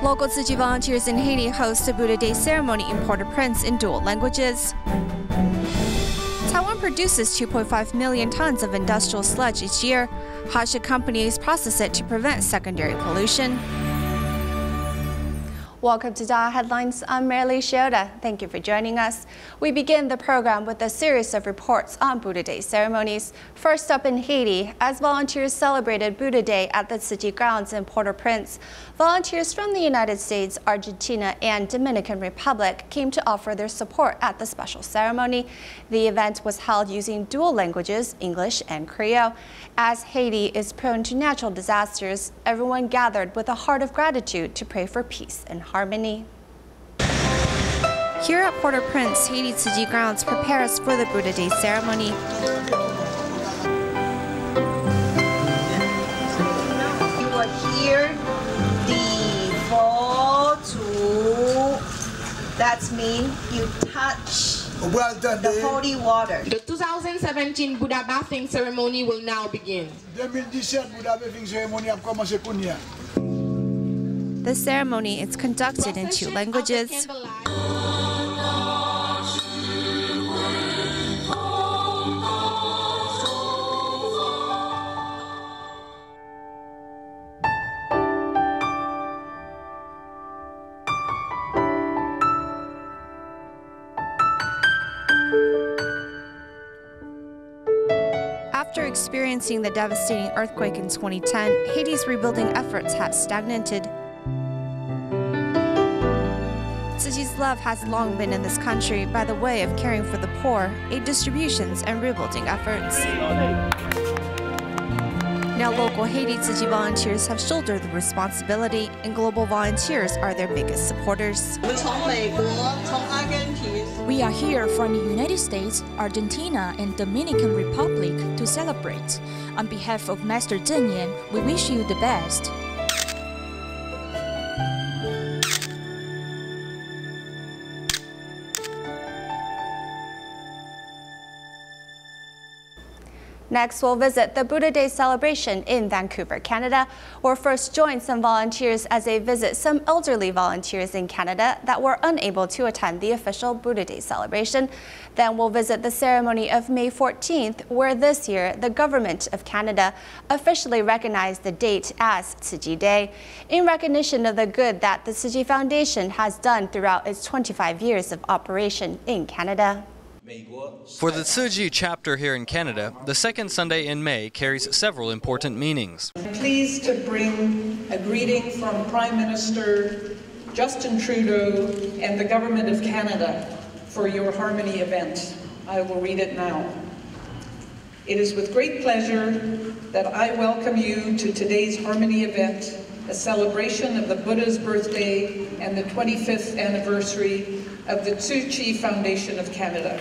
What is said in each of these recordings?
Local Tzu Chi volunteers in Haiti host a Buddha Day ceremony in Port-au-Prince in dual languages. Taiwan produces 2.5 million tons of industrial sludge each year. How should companies process it to prevent secondary pollution? Welcome to DaAi Headlines. I'm Marilee Shioda. Thank you for joining us. We begin the program with a series of reports on Buddha Day ceremonies. First up in Haiti, as volunteers celebrated Buddha Day at the Tzu Chi grounds in Port-au-Prince, volunteers from the United States, Argentina, and Dominican Republic came to offer their support at the special ceremony. The event was held using dual languages, English and Creole. As Haiti is prone to natural disasters, everyone gathered with a heart of gratitude to pray for peace and harmony. Here at Port-au-Prince, Haiti Tzu Chi grounds prepares for the Buddha Day ceremony. You will hear the fall to, that means you touch the holy water. The 2017 Buddha bathing ceremony will now begin. The ceremony is conducted in two languages. After experiencing the devastating earthquake in 2010, Haiti's rebuilding efforts have stagnated. Tzu Chi's love has long been in this country by the way of caring for the poor, aid distributions, and rebuilding efforts. Now local Haiti Tzu Chi volunteers have shouldered the responsibility, and global volunteers are their biggest supporters. We are here from the United States, Argentina, and Dominican Republic to celebrate. On behalf of Master Zhen Yan, we wish you the best. Next, we'll visit the Buddha Day celebration in Vancouver, Canada. We'll first join some volunteers as they visit some elderly volunteers in Canada that were unable to attend the official Buddha Day celebration. Then we'll visit the ceremony of May 14th, where this year the Government of Canada officially recognized the date as Tzu Chi Day, in recognition of the good that the Tzu Chi Foundation has done throughout its 25 years of operation in Canada. For the Tzu Chi chapter here in Canada, the second Sunday in May carries several important meanings. I'm pleased to bring a greeting from Prime Minister Justin Trudeau and the Government of Canada for your Harmony event. I will read it now. It is with great pleasure that I welcome you to today's Harmony event, a celebration of the Buddha's birthday and the 25th anniversary of the Tzu Chi Foundation of Canada.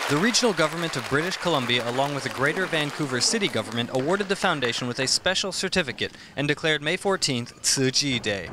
The regional government of British Columbia, along with the Greater Vancouver City government, awarded the foundation with a special certificate and declared May 14th Tzu Chi Day.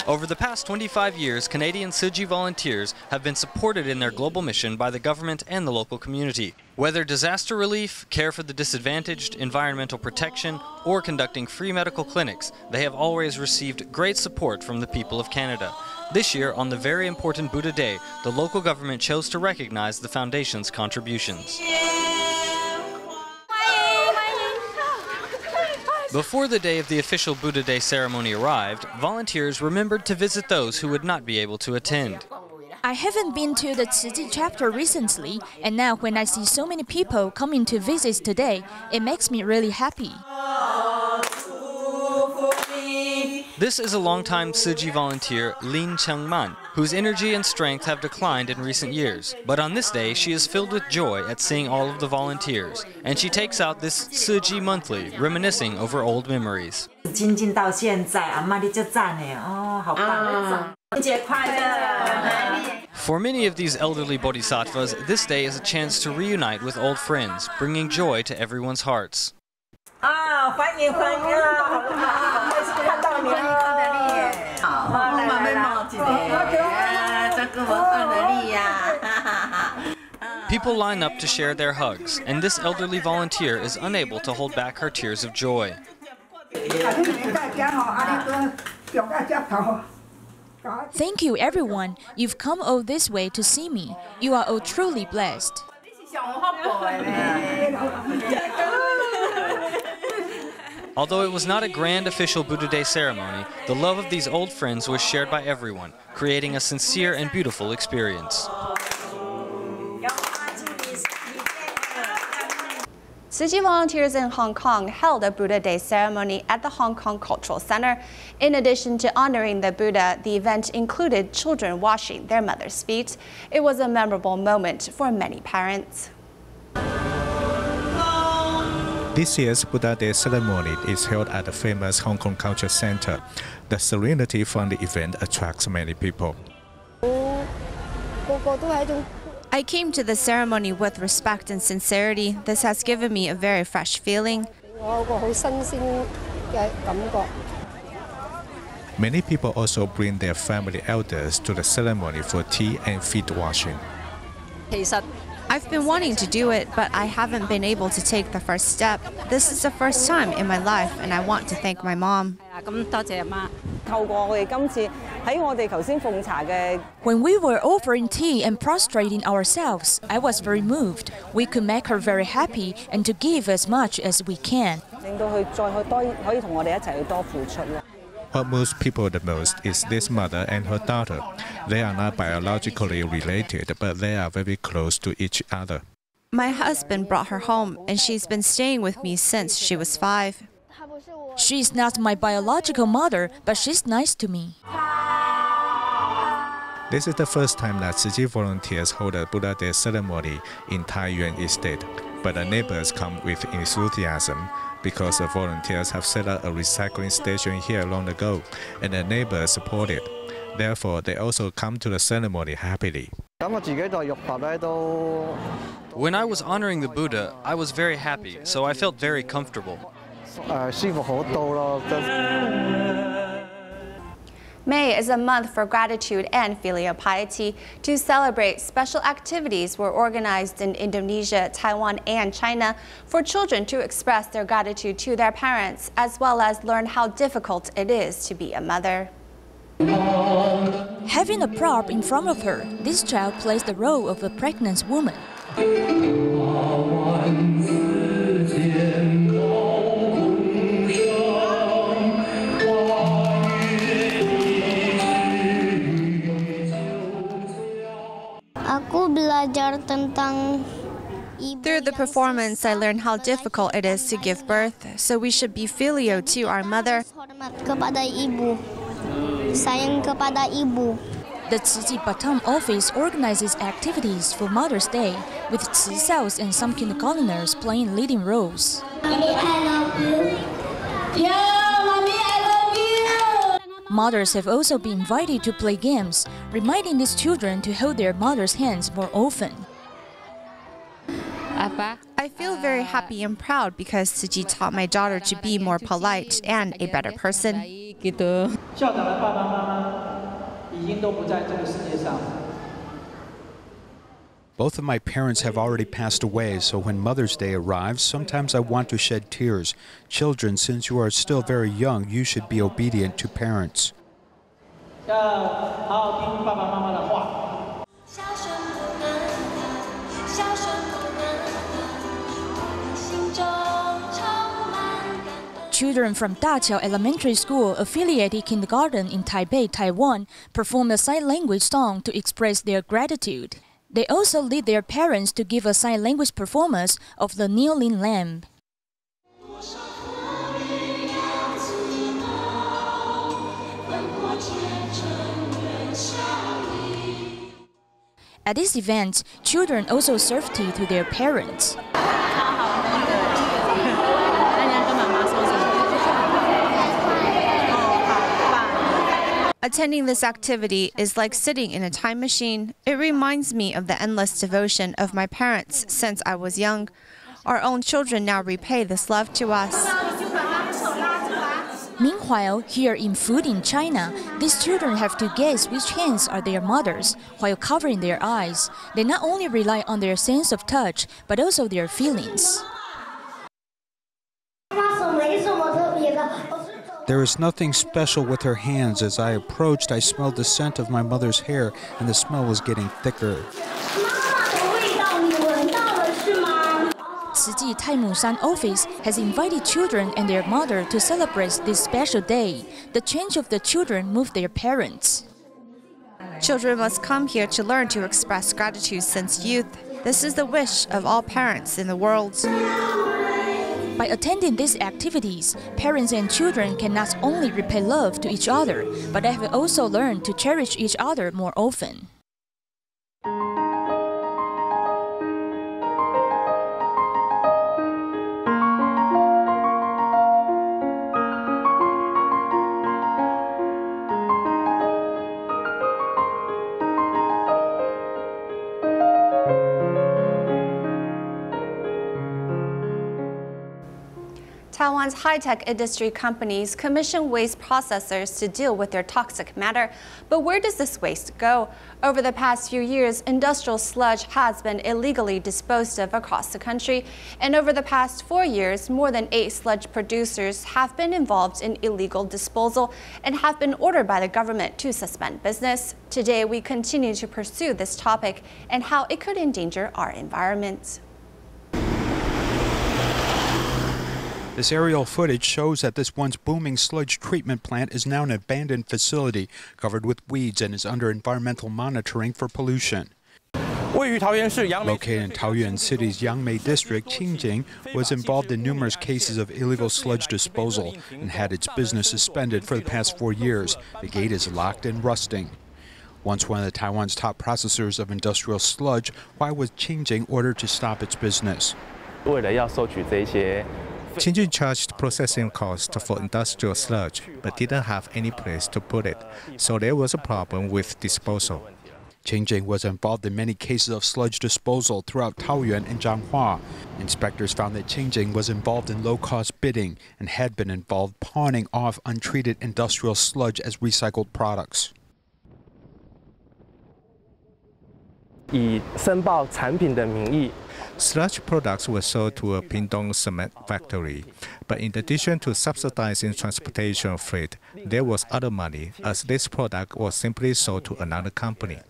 Over the past 25 years, Canadian Tzu Chi volunteers have been supported in their global mission by the government and the local community. Whether disaster relief, care for the disadvantaged, environmental protection, or conducting free medical clinics, they have always received great support from the people of Canada. This year, on the very important Buddha Day, the local government chose to recognize the Foundation's contributions. Before the day of the official Buddha Day ceremony arrived, volunteers remembered to visit those who would not be able to attend. I haven't been to the Tzu Chi chapter recently, and now when I see so many people coming to visit today, it makes me really happy. This is a longtime Tzu Chi volunteer, Lin Chengman, whose energy and strength have declined in recent years. But on this day, she is filled with joy at seeing all of the volunteers, and she takes out this Tzu Chi monthly, reminiscing over old memories. For many of these elderly bodhisattvas, this day is a chance to reunite with old friends, bringing joy to everyone's hearts. People line up to share their hugs, and this elderly volunteer is unable to hold back her tears of joy. Thank you, everyone. You've come all this way to see me. You are all truly blessed. Although it was not a grand official Buddha Day ceremony, the love of these old friends was shared by everyone, creating a sincere and beautiful experience. Tzu Chi volunteers in Hong Kong held a Buddha Day ceremony at the Hong Kong Cultural Center. In addition to honoring the Buddha, the event included children washing their mother's feet. It was a memorable moment for many parents. This year's Buddha Day ceremony is held at the famous Hong Kong Culture Center. The serenity from the event attracts many people. I came to the ceremony with respect and sincerity. This has given me a very fresh feeling. Many people also bring their family elders to the ceremony for tea and feet washing. I've been wanting to do it, but I haven't been able to take the first step. This is the first time in my life, and I want to thank my mom. When we were offering tea and prostrating ourselves, I was very moved. We could make her very happy and to give as much as we can. What moves people the most is this mother and her daughter. They are not biologically related, but they are very close to each other. My husband brought her home, and she's been staying with me since she was 5. She's not my biological mother, but she's nice to me. This is the first time that Tzu Chi volunteers hold a Buddha Day ceremony in Taiyuan Estate, but the neighbors come with enthusiasm because the volunteers have set up a recycling station here long ago, and the neighbors support it. Therefore, they also come to the ceremony happily. When I was honoring the Buddha, I was very happy, so I felt very comfortable. May is a month for gratitude and filial piety. To celebrate, special activities were organized in Indonesia, Taiwan, and China for children to express their gratitude to their parents, as well as learn how difficult it is to be a mother. Having a prop in front of her, this child plays the role of a pregnant woman. Through the performance, I learned how difficult it is to give birth, so we should be filial to our mother. The Tzu Chi Batam office organizes activities for Mother's Day, with Tzu Saos and some kindergarteners playing leading roles. Mothers have also been invited to play games, reminding these children to hold their mother's hands more often. I feel very happy and proud because Tzu Chi taught my daughter to be more polite and a better person. Both of my parents have already passed away, so when Mother's Day arrives, sometimes I want to shed tears. Children, since you are still very young, you should be obedient to parents. Children from Daqiao Elementary School affiliated kindergarten in Taipei, Taiwan, perform a sign language song to express their gratitude. They also lead their parents to give a sign language performance of the kneeling lamb. At this event, children also serve tea to their parents. Attending this activity is like sitting in a time machine. It reminds me of the endless devotion of my parents since I was young. Our own children now repay this love to us. Meanwhile, here in food in China, these children have to guess which hands are their mothers while covering their eyes. They not only rely on their sense of touch, but also their feelings. There is nothing special with her hands. As I approached, I smelled the scent of my mother's hair, and the smell was getting thicker. Tzu Chi Taimushan office has invited children and their mother to celebrate this special day. The change of the children moved their parents. Children must come here to learn to express gratitude since youth. This is the wish of all parents in the world. By attending these activities, parents and children can not only repay love to each other, but have also learned to cherish each other more often. Taiwan's high-tech industry companies commission waste processors to deal with their toxic matter. But where does this waste go? Over the past few years, industrial sludge has been illegally disposed of across the country. And over the past 4 years, more than 8 sludge producers have been involved in illegal disposal and have been ordered by the government to suspend business. Today, we continue to pursue this topic and how it could endanger our environment. This aerial footage shows that this once booming sludge treatment plant is now an abandoned facility covered with weeds and is under environmental monitoring for pollution. Located in Taoyuan City's Yangmei district, Qingjing was involved in numerous cases of illegal sludge disposal and had its business suspended for the past 4 years. The gate is locked and rusting. Once one of Taiwan's top processors of industrial sludge, why was Qingjing ordered to stop its business? Qingjing charged processing costs for industrial sludge, but didn't have any place to put it, so there was a problem with disposal. Qingjing was involved in many cases of sludge disposal throughout Taoyuan and Zhanghua. Inspectors found that Qingjing was involved in low-cost bidding and had been involved pawning off untreated industrial sludge as recycled products. Sludge products were sold to a Pingdong cement factory, but in addition to subsidizing transportation freight, there was other money, as this product was simply sold to another company.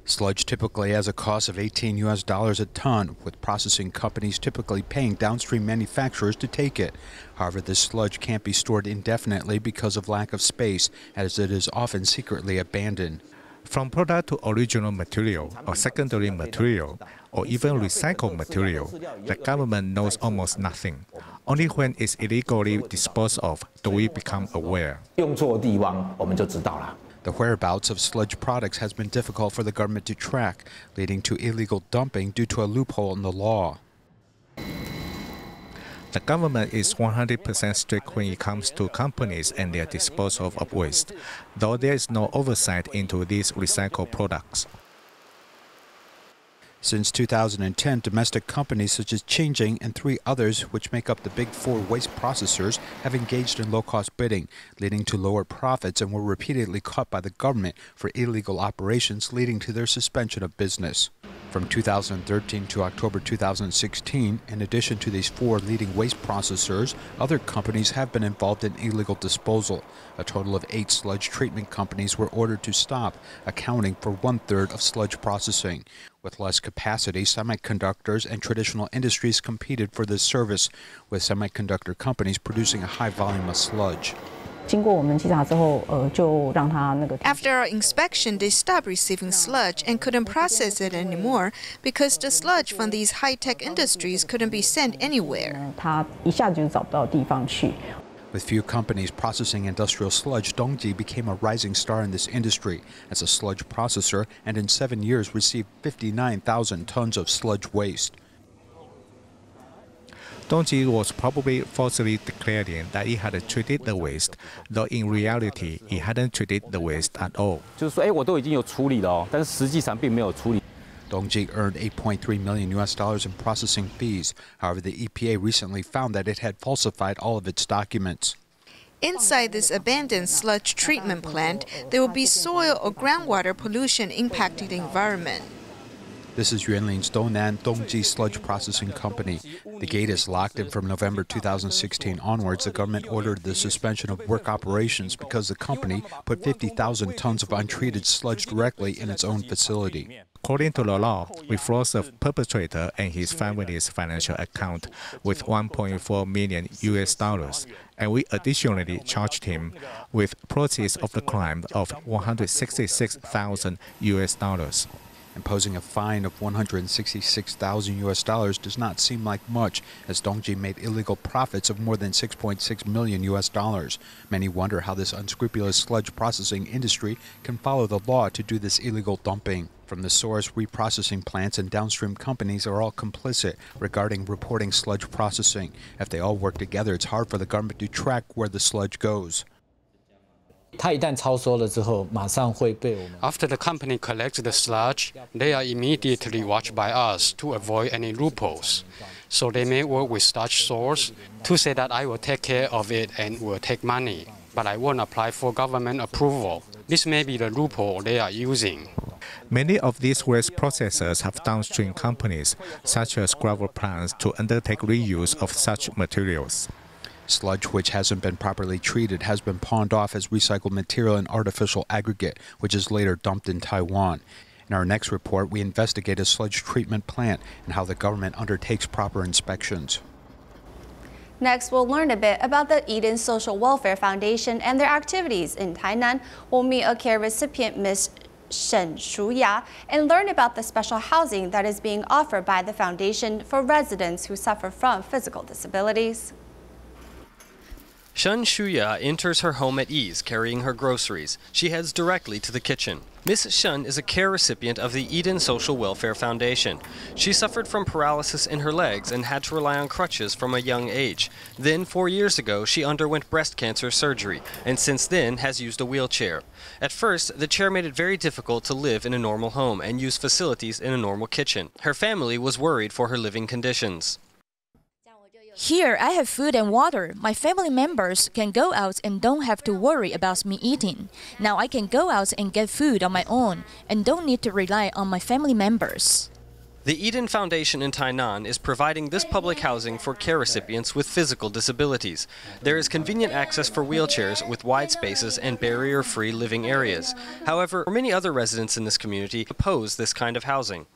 Sludge typically has a cost of $18 a ton, with processing companies typically paying downstream manufacturers to take it. However, this sludge can't be stored indefinitely because of lack of space, as it is often secretly abandoned. From product to original material or secondary material or even recycled material, the government knows almost nothing. Only when it's illegally disposed of do we become aware. The whereabouts of sludge products has been difficult for the government to track, leading to illegal dumping due to a loophole in the law. The government is 100% strict when it comes to companies and their disposal of waste, though there is no oversight into these recycled products. Since 2010, domestic companies such as Qingjing and 3 others, which make up the big 4 waste processors, have engaged in low-cost bidding, leading to lower profits, and were repeatedly caught by the government for illegal operations, leading to their suspension of business. From 2013 to October 2016, in addition to these 4 leading waste processors, other companies have been involved in illegal disposal. A total of 8 sludge treatment companies were ordered to stop, accounting for 1/3 of sludge processing. With less capacity, semiconductors and traditional industries competed for this service, with semiconductor companies producing a high volume of sludge. After our inspection, they stopped receiving sludge and couldn't process it anymore because the sludge from these high-tech industries couldn't be sent anywhere. With few companies processing industrial sludge, Dongji became a rising star in this industry as a sludge processor and in 7 years received 59,000 tons of sludge waste. Dongji was probably falsely declaring that he had treated the waste, though in reality he hadn't treated the waste at all. Dongji earned $8.3 million in processing fees. However, the EPA recently found that it had falsified all of its documents. Inside this abandoned sludge treatment plant, there will be soil or groundwater pollution impacting the environment. This is Yuanling's Dounan Dongji Sludge Processing Company. The gate is locked, and from November 2016 onwards, the government ordered the suspension of work operations because the company put 50,000 tons of untreated sludge directly in its own facility. According to the law, we froze the perpetrator and his family's financial account with $1.4 million, and we additionally charged him with proceeds of the crime of $166,000. Imposing a fine of $166,000 does not seem like much, as Dongji made illegal profits of more than $6.6 million. Many wonder how this unscrupulous sludge processing industry can follow the law to do this illegal dumping. From the source, reprocessing plants and downstream companies are all complicit regarding reporting sludge processing. If they all work together, it's hard for the government to track where the sludge goes. After the company collects the sludge, they are immediately watched by us to avoid any loopholes. So they may work with sludge source to say that I will take care of it and will take money, but I won't apply for government approval. This may be the loophole they are using. Many of these waste processors have downstream companies, such as gravel plants, to undertake reuse of such materials. Sludge which hasn't been properly treated has been pawned off as recycled material and artificial aggregate, which is later dumped in Taiwan. In our next report, we investigate a sludge treatment plant and how the government undertakes proper inspections. Next, we'll learn a bit about the Eden Social Welfare Foundation and their activities in Tainan. We'll meet a care recipient, Ms. Shen Shuya, and learn about the special housing that is being offered by the foundation for residents who suffer from physical disabilities. Shen Shuya enters her home at ease, carrying her groceries. She heads directly to the kitchen. Miss Shen is a care recipient of the Eden Social Welfare Foundation. She suffered from paralysis in her legs and had to rely on crutches from a young age. Then, 4 years ago, she underwent breast cancer surgery, and since then has used a wheelchair. At first, the chair made it very difficult to live in a normal home and use facilities in a normal kitchen. Her family was worried for her living conditions. Here, I have food and water. My family members can go out and don't have to worry about me eating. Now I can go out and get food on my own and don't need to rely on my family members. The Eden Foundation in Tainan is providing this public housing for care recipients with physical disabilities. There is convenient access for wheelchairs with wide spaces and barrier-free living areas. However, many other residents in this community oppose this kind of housing.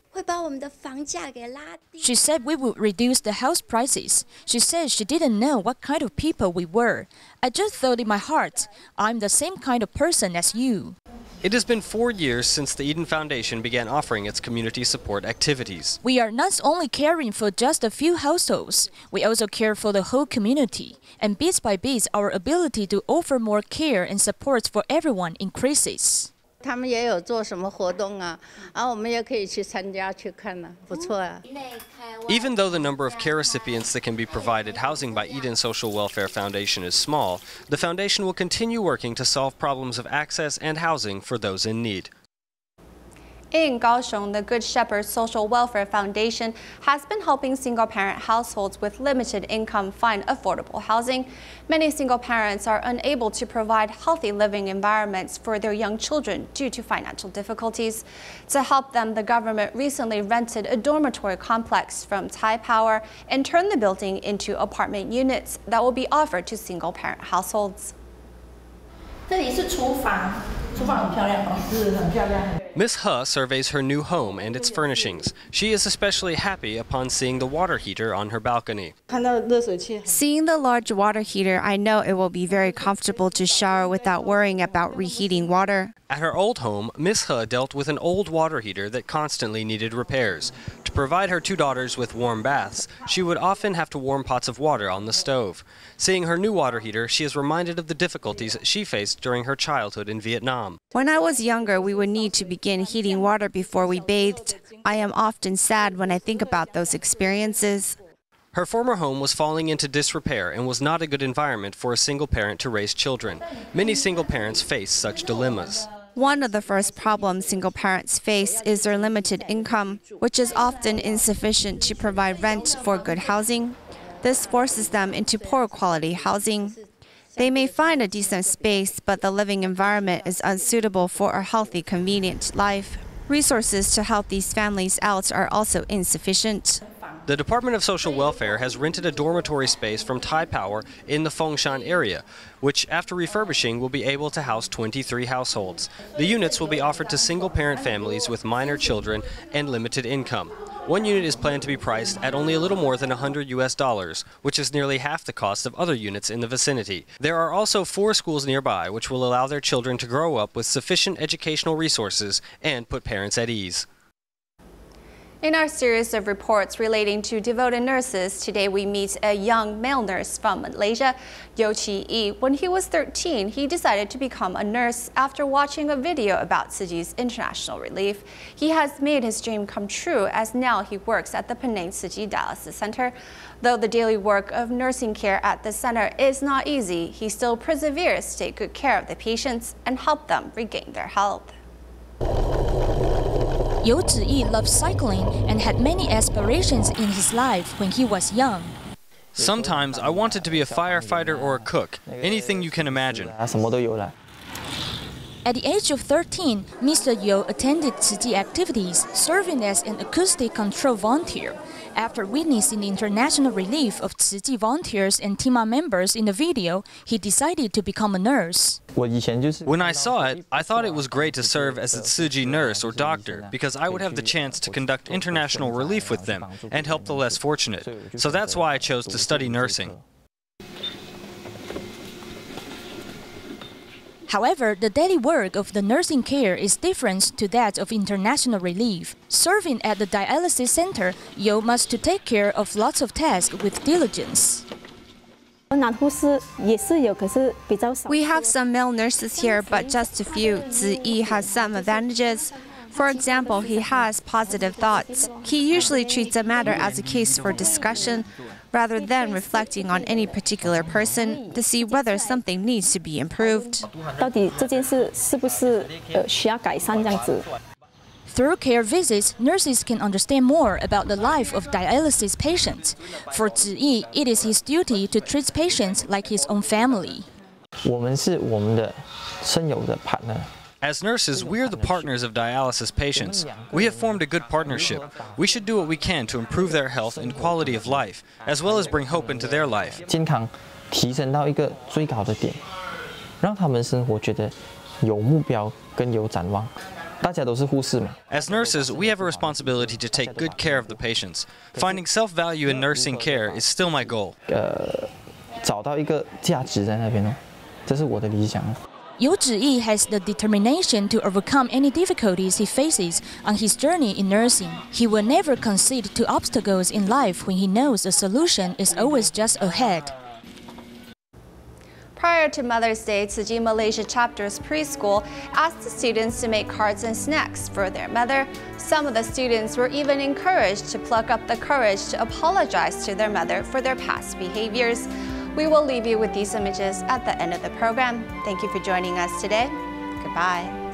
She said we would reduce the house prices. She said she didn't know what kind of people we were. I just thought in my heart, I'm the same kind of person as you. It has been 4 years since the Eden Foundation began offering its community support activities. We are not only caring for just a few households, we also care for the whole community. And bit by bit, our ability to offer more care and support for everyone increases. Even though the number of care recipients that can be provided housing by Eden Social Welfare Foundation is small, the foundation will continue working to solve problems of access and housing for those in need. In Kaohsiung, the Good Shepherd Social Welfare Foundation has been helping single-parent households with limited income find affordable housing. Many single parents are unable to provide healthy living environments for their young children due to financial difficulties. To help them, the government recently rented a dormitory complex from Thai Power and turned the building into apartment units that will be offered to single-parent households. Miss He surveys her new home and its furnishings. She is especially happy upon seeing the water heater on her balcony. Seeing the large water heater, I know it will be very comfortable to shower without worrying about reheating water. At her old home, Miss He dealt with an old water heater that constantly needed repairs. To provide her 2 daughters with warm baths, she would often have to warm pots of water on the stove. Seeing her new water heater, she is reminded of the difficulties she faced during her childhood in Vietnam. When I was younger, we would need to begin heating water before we bathed. I am often sad when I think about those experiences. Her former home was falling into disrepair and was not a good environment for a single parent to raise children. Many single parents face such dilemmas. One of the first problems single parents face is their limited income, which is often insufficient to provide rent for good housing. This forces them into poor quality housing. They may find a decent space, but the living environment is unsuitable for a healthy, convenient life. Resources to help these families out are also insufficient. The Department of Social Welfare has rented a dormitory space from Thai Power in the Fengshan area, which, after refurbishing, will be able to house 23 households. The units will be offered to single-parent families with minor children and limited income. One unit is planned to be priced at only a little more than $100, which is nearly half the cost of other units in the vicinity. There are also 4 schools nearby, which will allow their children to grow up with sufficient educational resources and put parents at ease. In our series of reports relating to devoted nurses, today we meet a young male nurse from Malaysia, Tzu Chi. When he was 13, he decided to become a nurse after watching a video about Tzu Chi's international relief. He has made his dream come true as now he works at the Penang Tzu Chi Dialysis Center. Though the daily work of nursing care at the center is not easy, he still perseveres to take good care of the patients and help them regain their health. Tzu Chi loved cycling and had many aspirations in his life when he was young. Sometimes I wanted to be a firefighter or a cook, anything you can imagine. At the age of 13, Mr. Yo attended Tzu Chi activities, serving as an acoustic control volunteer. After witnessing the international relief of Tzu Chi volunteers and team members in the video, he decided to become a nurse. When I saw it, I thought it was great to serve as a Tzu Chi nurse or doctor because I would have the chance to conduct international relief with them and help the less fortunate. So that's why I chose to study nursing. However, the daily work of the nursing care is different to that of international relief. Serving at the dialysis center, Yo must to take care of lots of tasks with diligence. We have some male nurses here, but just a few. Tzu Chi has some advantages. For example, he has positive thoughts. He usually treats a matter as a case for discussion, rather than reflecting on any particular person to see whether something needs to be improved. Through care visits, nurses can understand more about the life of dialysis patients. For Tzu Chi, it is his duty to treat patients like his own family. As nurses, we are the partners of dialysis patients. We have formed a good partnership. We should do what we can to improve their health and quality of life, as well as bring hope into their life. As nurses, we have a responsibility to take good care of the patients. Finding self-value in nursing care is still my goal. Tzu Chi has the determination to overcome any difficulties he faces on his journey in nursing. He will never concede to obstacles in life when he knows a solution is always just ahead. Prior to Mother's Day, Tzu Chi Malaysia Chapter's preschool asked the students to make cards and snacks for their mother. Some of the students were even encouraged to pluck up the courage to apologize to their mother for their past behaviors. We will leave you with these images at the end of the program. Thank you for joining us today. Goodbye.